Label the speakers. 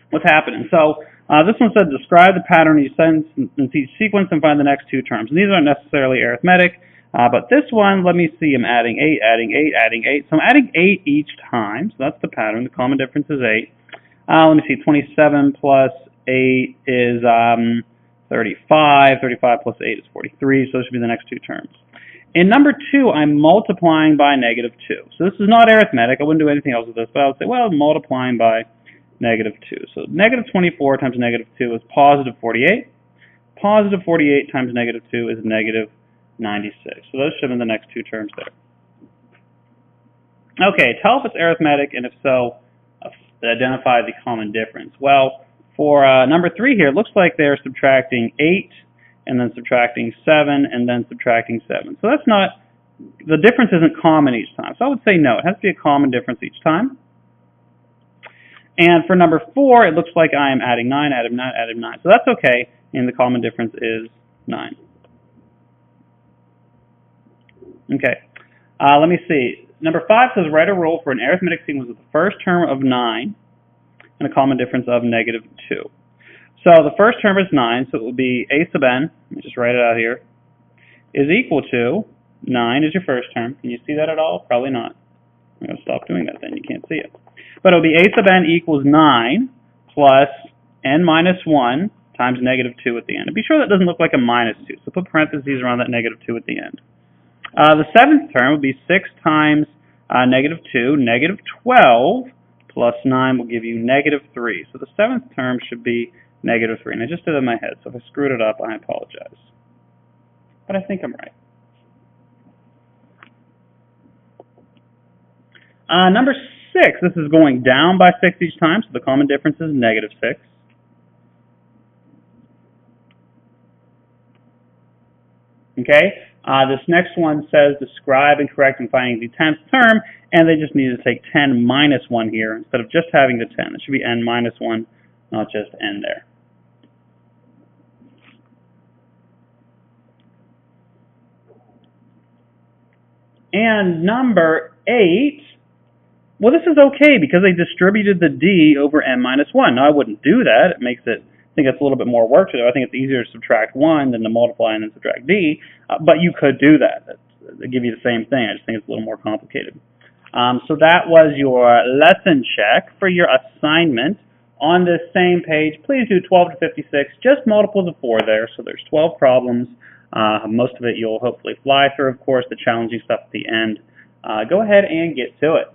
Speaker 1: what's happening. So this one said describe the pattern in each sequence and find the next two terms. And these aren't necessarily arithmetic, but this one, let me see, I'm adding 8, adding 8, adding 8. So I'm adding 8 each time, so that's the pattern. The common difference is 8. Let me see, 27 plus 8 is 35. 35 plus 8 is 43, so this should be the next two terms. In number 2, I'm multiplying by negative 2. So this is not arithmetic. I wouldn't do anything else with this, but I would say, well, multiplying by negative 2. So negative 24 times negative 2 is positive 48. Positive 48 times negative 2 is negative 96. So those should be the next two terms there. Okay, tell if it's arithmetic, and if so, identify the common difference. Well, for number 3 here, it looks like they're subtracting 8, and then subtracting 7, and then subtracting 7. So that's not, the difference isn't common each time. So I would say no, it has to be a common difference each time. And for number 4, it looks like I am adding 9, adding 9, adding 9. So that's okay, and the common difference is 9. Okay, let me see. Number 5 says write a rule for an arithmetic sequence with the first term of 9 and a common difference of negative 2. So the first term is 9, so it will be a sub n, let me just write it out here, is equal to 9 is your first term. Can you see that at all? Probably not. I'm going to stop doing that then, you can't see it. But it will be a sub n equals 9 plus n minus 1 times negative 2 at the end. And be sure that doesn't look like a minus 2, so put parentheses around that negative 2 at the end. The seventh term would be 6 times negative 2, negative 12 plus 9 will give you negative 3. So the seventh term should be negative 3. And I just did it in my head, so if I screwed it up, I apologize. But I think I'm right. Number 6, this is going down by 6 each time, so the common difference is negative 6. Okay, this next one says describe and correct and finding the 10th term, and they just need to take 10 minus 1 here instead of just having the 10. It should be n minus 1, not just n there. And number 8, well, this is okay because they distributed the d over n minus 1. Now, I wouldn't do that. It makes it, I think it's a little bit more work to do. I think it's easier to subtract 1 than to multiply and then subtract d, but you could do that. They give you the same thing. I just think it's a little more complicated. So that was your lesson check for your assignment. On this same page, please do 12 to 56, just multiples of 4 there, so there's 12 problems. Most of it you'll hopefully fly through, of course, the challenging stuff at the end. Go ahead and get to it.